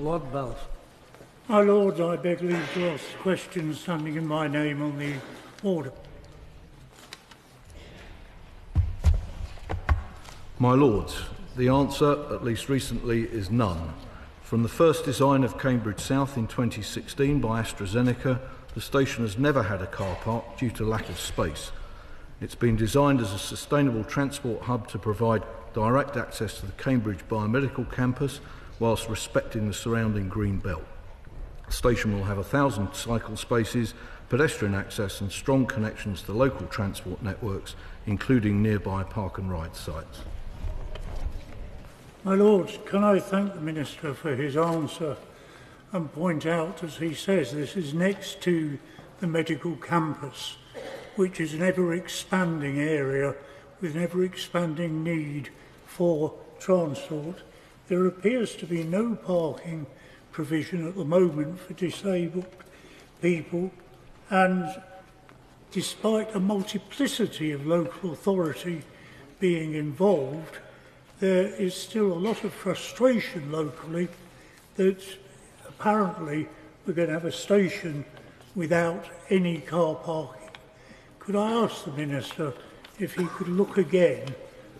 Lord Bells. My Lords, I beg leave to ask questions standing in my name on the order. My Lords, the answer, at least recently, is none. From the first design of Cambridge South in 2016 by AstraZeneca, the station has never had a car park due to lack of space. It's been designed as a sustainable transport hub to provide direct access to the Cambridge Biomedical Campus whilst respecting the surrounding green belt. The station will have 1,000 cycle spaces, pedestrian access and strong connections to local transport networks, including nearby park and ride sites. My Lords, can I thank the Minister for his answer and point out, as he says, this is next to the medical campus, which is an ever-expanding area with an ever-expanding need for transport. There appears to be no parking provision at the moment for disabled people, and despite a multiplicity of local authority being involved, there is still a lot of frustration locally that apparently we're going to have a station without any car parking. Could I ask the Minister if he could look again?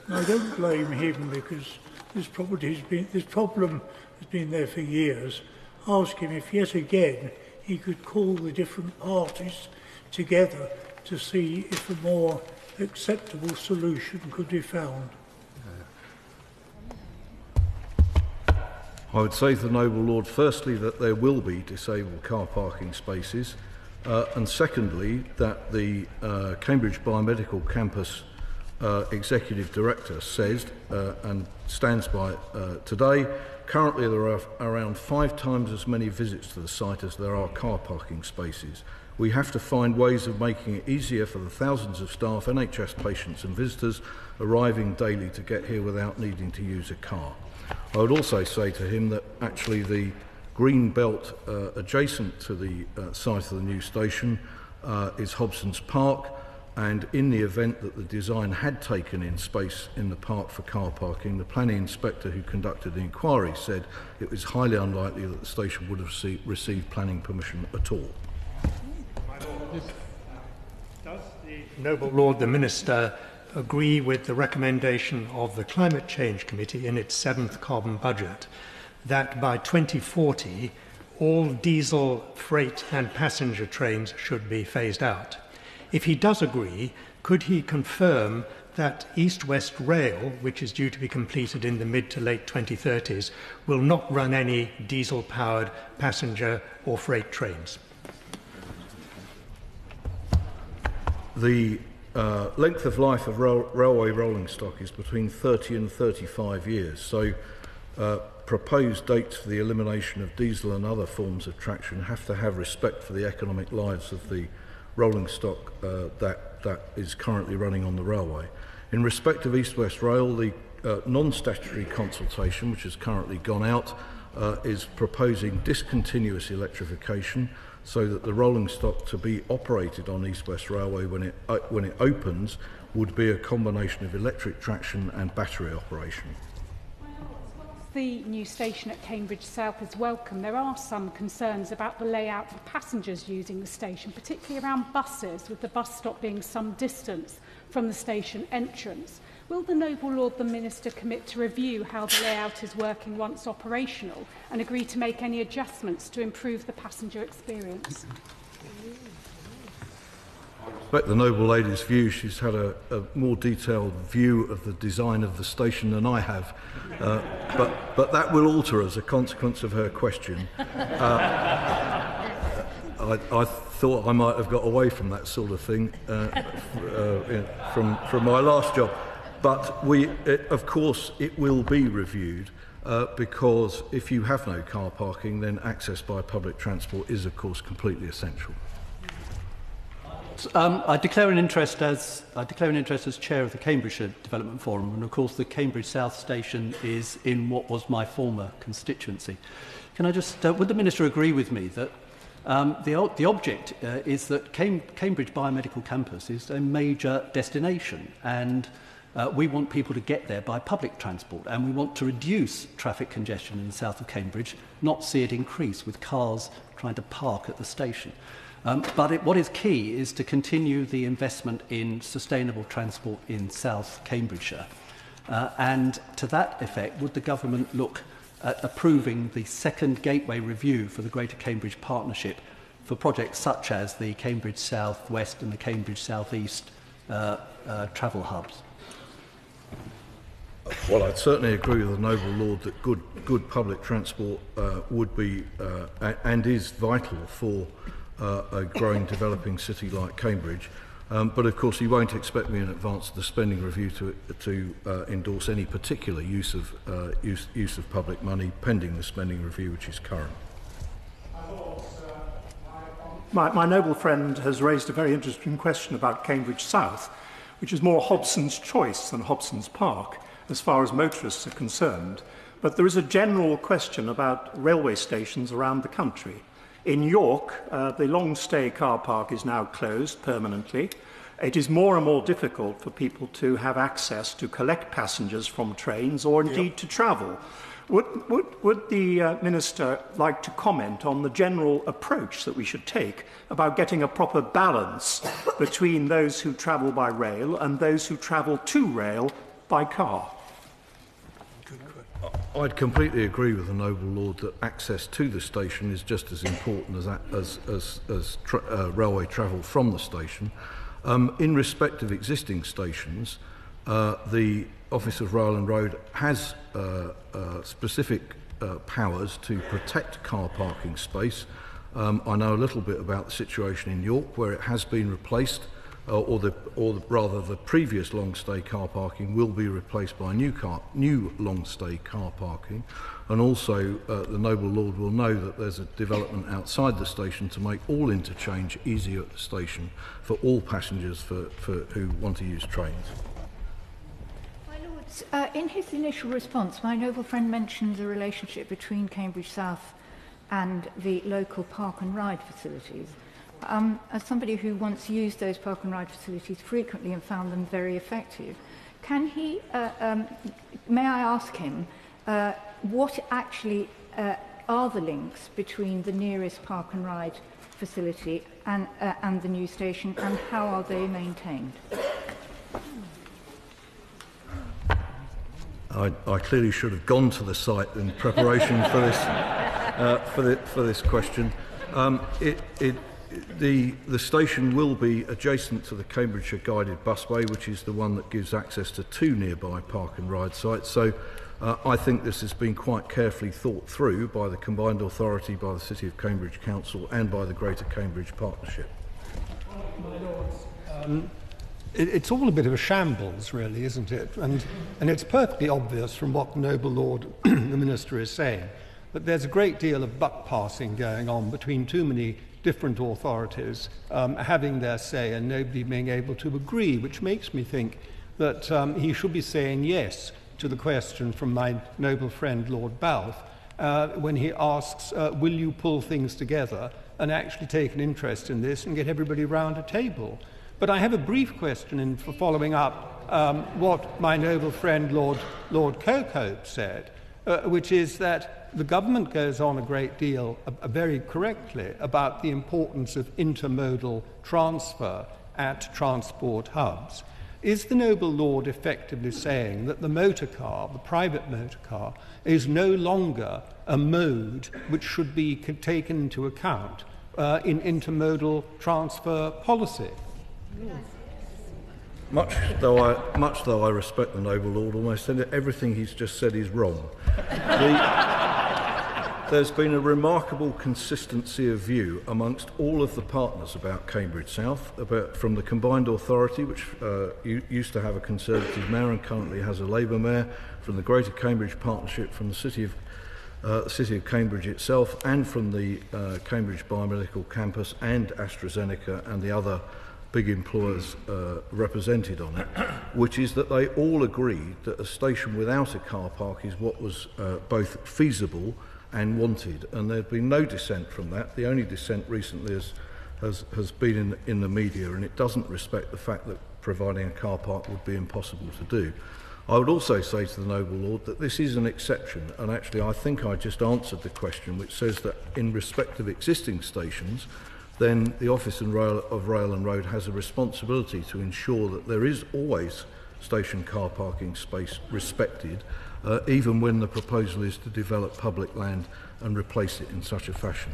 And I don't blame him because this problem has been there for years. Ask him if yet again he could call the different parties together to see if a more acceptable solution could be found. I would say to the Noble Lord, firstly, that there will be disabled car parking spaces, and secondly, that the Cambridge Biomedical Campus Executive Director says and stands by today, currently there are around 5 times as many visits to the site as there are car parking spaces. We have to find ways of making it easier for the thousands of staff, NHS patients and visitors arriving daily to get here without needing to use a car. I would also say to him that actually the green belt adjacent to the site of the new station is Hobson's Park, and in the event that the design had taken in space in the park for car parking, the planning inspector who conducted the inquiry said it was highly unlikely that the station would have received planning permission at all. Does the Noble Lord the Minister agree with the recommendation of the Climate Change Committee in its 7th carbon budget that by 2040 all diesel, freight and passenger trains should be phased out? If he does agree, could he confirm that East-West Rail, which is due to be completed in the mid to late 2030s, will not run any diesel-powered passenger or freight trains? The length of life of railway rolling stock is between 30 and 35 years, so proposed dates for the elimination of diesel and other forms of traction have to have respect for the economic lives of the rolling stock that is currently running on the railway. In respect of East-West Rail, the non-statutory consultation, which has currently gone out, is proposing discontinuous electrification so that the rolling stock to be operated on East-West Railway when it opens would be a combination of electric traction and battery operation. The new station at Cambridge South is welcome. There are some concerns about the layout for passengers using the station, particularly around buses, with the bus stop being some distance from the station entrance. Will the Noble Lord the Minister commit to review how the layout is working once operational and agree to make any adjustments to improve the passenger experience? I respect the Noble Lady's view. She's had a more detailed view of the design of the station than I have, but that will alter as a consequence of her question. I thought I might have got away from that sort of thing from my last job. But of course, it will be reviewed because if you have no car parking, then access by public transport is, of course, completely essential. I declare an interest as chair of the Cambridgeshire Development Forum, and of course the Cambridge South Station is in what was my former constituency. Can I just would the Minister agree with me that the object is that Cambridge Biomedical Campus is a major destination, and We want people to get there by public transport, and we want to reduce traffic congestion in the south of Cambridge, not see it increase with cars trying to park at the station. What is key is to continue the investment in sustainable transport in South Cambridgeshire. And to that effect, would the government look at approving the second gateway review for the Greater Cambridge Partnership for projects such as the Cambridge South West and the Cambridge South East travel hubs? Well, I'd certainly agree with the noble lord that good public transport would be and is vital for a growing, developing city like Cambridge. But of course, you won't expect me in advance of the spending review to endorse any particular use of public money pending the spending review, which is current. My noble friend has raised a very interesting question about Cambridge South, which is more Hobson's choice than Hobson's Park, as far as motorists are concerned. But there is a general question about railway stations around the country. In York, the long-stay car park is now closed permanently. It is more and more difficult for people to have access to collect passengers from trains or indeed to travel. Would the Minister like to comment on the general approach that we should take about getting a proper balance between those who travel by rail and those who travel to rail by car? I'd completely agree with the noble lord that access to the station is just as important as railway travel from the station. In respect of existing stations, the Office of Rail and Road has specific powers to protect car parking space. I know a little bit about the situation in York, where it has been replaced, or rather the previous long-stay car parking will be replaced by new long-stay car parking. And also the noble lord will know that there's a development outside the station to make all interchange easier at the station for all passengers who want to use trains. My lords, in his initial response, my noble friend mentioned the relationship between Cambridge South and the local park and ride facilities. As somebody who once used those park and ride facilities frequently and found them very effective, can he, may I ask him, what actually are the links between the nearest park and ride facility and the new station, and how are they maintained? I clearly should have gone to the site in preparation for this for this question. The station will be adjacent to the Cambridgeshire Guided Busway, which is the one that gives access to two nearby park and ride sites. So I think this has been quite carefully thought through by the Combined Authority, by the City of Cambridge Council and by the Greater Cambridge Partnership. It's all a bit of a shambles, really, isn't it? And it's perfectly obvious from what the noble lord, the Minister, is saying, that there's a great deal of buck passing going on between too many different authorities having their say and nobody being able to agree, which makes me think that he should be saying yes to the question from my noble friend Lord Balfe when he asks, will you pull things together and actually take an interest in this and get everybody round a table? But I have a brief question for following up what my noble friend Lord Cocope said, which is that the government goes on a great deal, very correctly, about the importance of intermodal transfer at transport hubs. Is the noble lord effectively saying that the motor car, the private motor car, is no longer a mode which should be taken into account in intermodal transfer policy? Much though I respect the noble lord, almost everything he's just said is wrong. There's been a remarkable consistency of view amongst all of the partners about Cambridge South, from the Combined Authority, which used to have a Conservative mayor and currently has a Labour mayor, from the Greater Cambridge Partnership, from the City of Cambridge itself, and from the Cambridge Biomedical Campus and AstraZeneca and the other big employers represented on it, which is that they all agreed that a station without a car park is what was both feasible and wanted, and there'd been no dissent from that. The only dissent recently has been in the media, and it doesn't respect the fact that providing a car park would be impossible to do. I would also say to the noble lord that this is an exception, and actually I think I just answered the question, which says that in respect of existing stations, then the Office of Rail and Road has a responsibility to ensure that there is always station car parking space respected, even when the proposal is to develop public land and replace it in such a fashion.